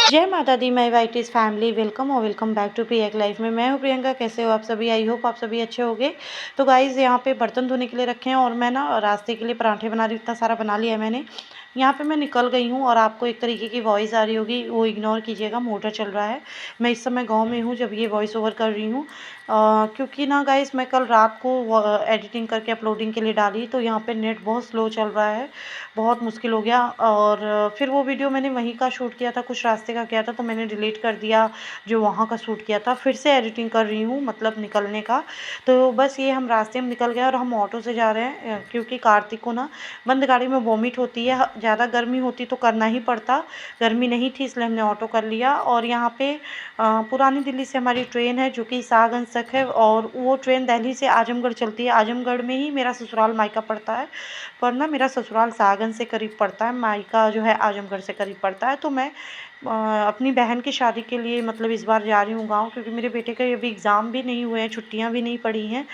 जय माता दी my वाइटीज़ family, welcome और वेलकम बैक टू प्रिया की लाइफ में। मैं हूँ प्रियंका। कैसे हो आप सभी? आई होप आप सभी अच्छे होंगे। तो गाइज़ यहाँ पे बर्तन धोने के लिए रखे हैं और मैं ना रास्ते के लिए पराठे बना रही हूँ। इतना सारा बना लिया है मैंने। यहाँ पे मैं निकल गई हूँ और आपको एक तरीके की वॉइस आ रही होगी, वो इग्नोर कीजिएगा, मोटर चल रहा है। मैं इस समय गाँव में हूँ जब ये वॉइस ओवर कर रही हूँ। क्योंकि ना गाइज़ मैं कल रात को एडिटिंग करके अपलोडिंग के लिए डाली, तो यहाँ पे नेट बहुत स्लो चल रहा है, बहुत मुश्किल हो गया। और फिर वो वीडियो मैंने वहीं का शूट किया था, कुछ रास्ते का किया था, तो मैंने डिलीट कर दिया जो वहाँ का शूट किया था। फिर से एडिटिंग कर रही हूँ, मतलब निकलने का। तो बस ये हम रास्ते में निकल गए और हम ऑटो से जा रहे हैं, क्योंकि कार्तिक को ना बंद गाड़ी में वॉमिट होती है। ज़्यादा गर्मी होती तो करना ही पड़ता, गर्मी नहीं थी इसलिए हमने ऑटो कर लिया। और यहाँ पे पुरानी दिल्ली से हमारी ट्रेन है जो कि शाहगंज तक है, और वो ट्रेन दिल्ली से आजमगढ़ चलती है। आजमगढ़ में ही मेरा ससुराल मायका पड़ता है, पर ना मेरा ससुराल शाहगंज से करीब पड़ता है, मायका जो है आजमगढ़ से करीब पड़ता है। तो मैं अपनी बहन की शादी के लिए मतलब इस बार जा रही हूँ गाँव, क्योंकि मेरे बेटे के अभी एग्ज़ाम भी नहीं हुए हैं, छुट्टियाँ भी नहीं पड़ी हैं।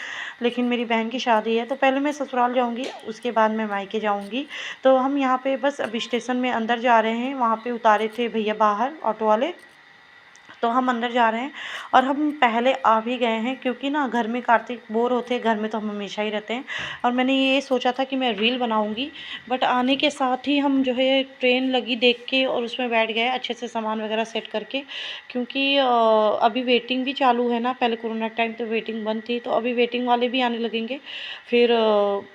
लेकिन मेरी बहन की शादी है, तो पहले मैं ससुराल जाऊँगी, उसके बाद मैं मायके जाऊँगी। तो हम यहाँ पे बस अभी स्टेशन में अंदर जा रहे हैं, वहाँ पे उतारे थे भैया बाहर ऑटो वाले, तो हम अंदर जा रहे हैं। और हम पहले आ भी गए हैं, क्योंकि ना घर में कार्तिक बोर होते हैं, घर में तो हम हमेशा ही रहते हैं। और मैंने ये सोचा था कि मैं रील बनाऊंगी, बट आने के साथ ही हम जो है ट्रेन लगी देख के और उसमें बैठ गए अच्छे से सामान वगैरह सेट करके, क्योंकि अभी वेटिंग भी चालू है ना। पहले कोरोना टाइम तो वेटिंग बंद थी, तो अभी वेटिंग वाले भी आने लगेंगे, फिर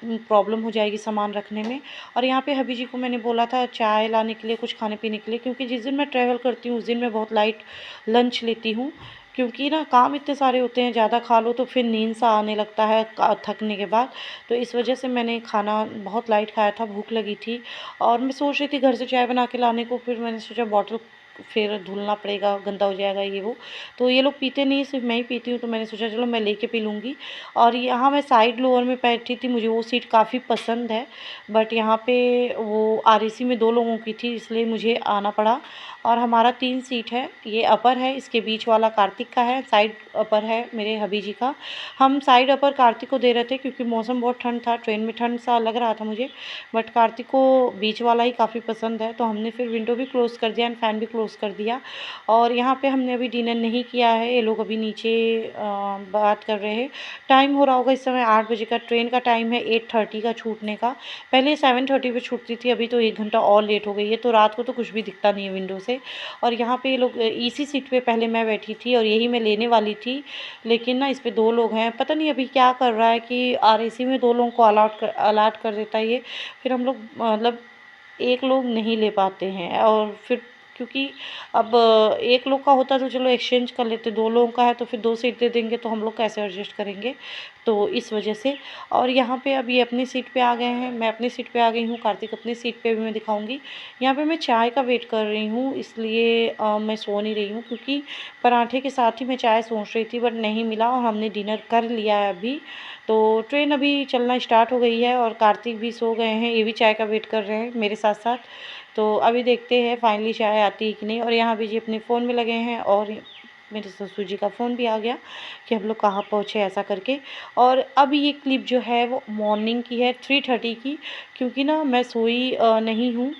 प्रॉब्लम हो जाएगी सामान रखने में। और यहाँ पे हबी जी को मैंने बोला था चाय लाने के लिए, कुछ खाने पीने के लिए, क्योंकि जिस दिन मैं ट्रैवल करती हूँ उस दिन मैं बहुत लाइट लंच लेती हूँ, क्योंकि ना काम इतने सारे होते हैं, ज़्यादा खा लो तो फिर नींद सा आने लगता है थकने के बाद। तो इस वजह से मैंने खाना बहुत लाइट खाया था, भूख लगी थी। और मैं सोच रही थी घर से चाय बना के लाने को, फिर मैंने सोचा बॉटल फिर धुलना पड़ेगा, गंदा हो जाएगा ये वो। तो ये लोग पीते नहीं, सिर्फ मैं ही पीती हूँ, तो मैंने सोचा चलो मैं लेके पी लूँगी। और यहाँ मैं साइड लोअर में बैठी थी, मुझे वो सीट काफ़ी पसंद है, बट यहाँ पे वो आरएसी में 2 लोगों की थी, इसलिए मुझे आना पड़ा। और हमारा 3 सीट है, ये अपर है, इसके बीच वाला कार्तिक का है, साइड अपर है मेरे हबी जी का। हम साइड अपर कार्तिक को दे रहे थे, क्योंकि मौसम बहुत ठंड था, ट्रेन में ठंड सा लग रहा था मुझे, बट कार्तिक को बीच वाला ही काफ़ी पसंद है। तो हमने फिर विंडो भी क्लोज़ कर दिया एंड फ़ैन भी क्लोज़ कर दिया। और यहाँ पे हमने अभी डिनर नहीं किया है, ये लोग अभी नीचे बात कर रहे हैं। टाइम हो रहा होगा इस समय 8 बजे का, ट्रेन का टाइम है 8:30 का छूटने का। पहले 7:30 पे छूटती थी, अभी तो 1 घंटा और लेट हो गई है, तो रात को तो कुछ भी दिखता नहीं है विंडो से। और यहाँ पे ये लोग इसी सीट पे पहले मैं बैठी थी और यही मैं लेने वाली थी, लेकिन ना इस पे 2 लोग हैं, पता नहीं अभी क्या कर रहा है कि आरएसी में 2 लोगों को अलाट कर देता है ये। फिर हम लोग मतलब एक लोग नहीं ले पाते हैं, और फिर क्योंकि अब एक लोग का होता तो चलो एक्सचेंज कर लेते, 2 लोगों का है तो फिर 2 सीट दे देंगे, तो हम लोग कैसे एडजस्ट करेंगे, तो इस वजह से। और यहाँ पे अब ये अपनी सीट पे आ गए हैं, मैं अपनी सीट पे आ गई हूँ, कार्तिक अपनी सीट पे भी मैं दिखाऊंगी। यहाँ पे मैं चाय का वेट कर रही हूँ, इसलिए मैं सो नहीं रही हूँ, क्योंकि पराठे के साथ ही मैं चाय सोच रही थी, बट नहीं मिला और हमने डिनर कर लिया है अभी। तो ट्रेन अभी चलना स्टार्ट हो गई है और कार्तिक भी सो गए हैं, ये भी चाय का वेट कर रहे हैं मेरे साथ साथ। तो अभी देखते हैं फाइनली चाय आती है कि नहीं। और यहाँ भी जी अपने फ़ोन में लगे हैं, और मेरे ससुर जी का फ़ोन भी आ गया कि हम लोग कहाँ पहुँचे ऐसा करके। और अब ये क्लिप जो है वो मॉर्निंग की है, 3:30 की, क्योंकि ना मैं सोई नहीं हूँ,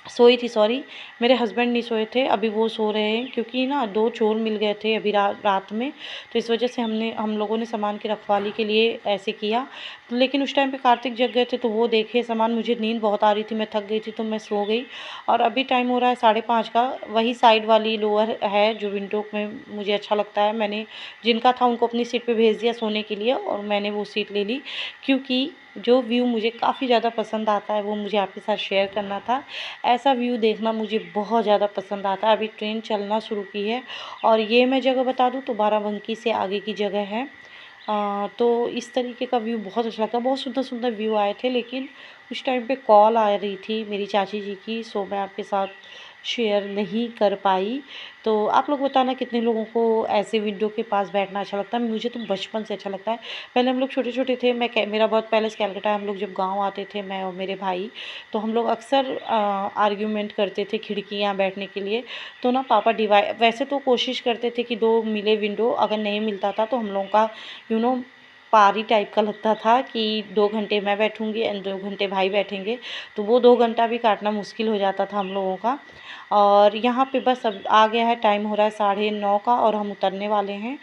सोई थी सॉरी, मेरे हस्बैंड नहीं सोए थे, अभी वो सो रहे हैं, क्योंकि ना 2 चोर मिल गए थे अभी रात में, तो इस वजह से हम लोगों ने सामान की रखवाली के लिए ऐसे किया। लेकिन उस टाइम पे कार्तिक जग गए थे, तो वो देखे सामान, मुझे नींद बहुत आ रही थी, मैं थक गई थी, तो मैं सो गई। और अभी टाइम हो रहा है 5:30 का, वही साइड वाली लोअर है जो विंडो में मुझे अच्छा लगता है, मैंने जिनका था उनको अपनी सीट पे भेज दिया सोने के लिए, और मैंने वो सीट ले ली, क्योंकि जो व्यू मुझे काफ़ी ज़्यादा पसंद आता है वो मुझे आपके साथ शेयर करना था। ऐसा व्यू देखना मुझे बहुत ज़्यादा पसंद आता है। अभी ट्रेन चलना शुरू की है, और ये मैं जगह बता दूँ तो बाराबंकी से आगे की जगह है। तो इस तरीके का व्यू बहुत अच्छा लगता है, बहुत सुंदर सुंदर व्यू आए थे, लेकिन उस टाइम पे कॉल आ रही थी मेरी चाची जी की, सो मैं आपके साथ शेयर नहीं कर पाई। तो आप लोग बताना कितने लोगों को ऐसे विंडो के पास बैठना अच्छा लगता है। मुझे तो बचपन से अच्छा लगता है। पहले हम लोग छोटे छोटे थे, मेरा बहुत पहले से कैलकाटा, हम लोग जब गाँव आते थे, मैं और मेरे भाई, तो हम लोग अक्सर आर्ग्यूमेंट करते थे खिड़कियाँ बैठने के लिए। तो ना पापा वैसे तो कोशिश करते थे कि 2 मिले विंडो, अगर नहीं मिलता था तो हम लोगों का यू नो पारी टाइप का लगता था कि 2 घंटे मैं बैठूँगी एंड 2 घंटे भाई बैठेंगे, तो वो 2 घंटा भी काटना मुश्किल हो जाता था हम लोगों का। और यहाँ पे बस अब आ गया है, टाइम हो रहा है 9:30 का और हम उतरने वाले हैं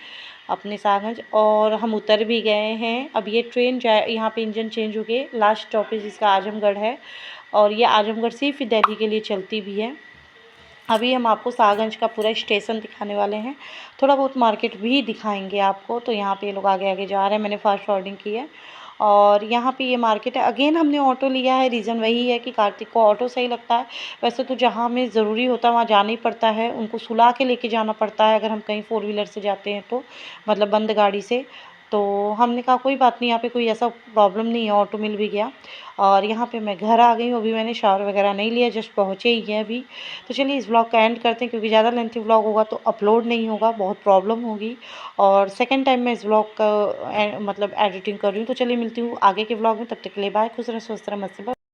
अपने सागंज, और हम उतर भी गए हैं। अब ये ट्रेन जाए, यहाँ पे इंजन चेंज हो गए, लास्ट स्टॉपेज इसका आजमगढ़ है और ये आजमगढ़ से फिर दिल्ली के लिए चलती भी है। अभी हम आपको सागंज का पूरा स्टेशन दिखाने वाले हैं, थोड़ा बहुत मार्केट भी दिखाएंगे आपको। तो यहाँ पे ये लोग आगे आगे जा रहे हैं, मैंने फास्ट फॉरवर्डिंग की है। और यहाँ पे ये मार्केट है। अगेन हमने ऑटो लिया है, रीज़न वही है कि कार्तिक को ऑटो सही लगता है। वैसे तो जहाँ हमें ज़रूरी होता है वहाँ जाना ही पड़ता है, उनको सुला के लेके जाना पड़ता है अगर हम कहीं 4 व्हीलर से जाते हैं तो, मतलब बंद गाड़ी से। तो हमने कहा कोई बात नहीं, यहाँ पे कोई ऐसा प्रॉब्लम नहीं है, ऑटो मिल भी गया। और यहाँ पे मैं घर आ गई हूँ, अभी मैंने शावर वगैरह नहीं लिया, जस्ट पहुँचे ही हैं अभी। तो चलिए इस ब्लॉग का एंड करते हैं, क्योंकि ज़्यादा लेंथी ब्लॉग होगा तो अपलोड नहीं होगा, बहुत प्रॉब्लम होगी। और सेकंड टाइम मैं इस ब्लॉग का मतलब एडिटिंग कर रही हूँ। तो चलिए मिलती हूँ आगे के ब्लॉग में, तब तक के लिए बाय, खुश रहें, स्वस्थ रहें, मस्त रहें।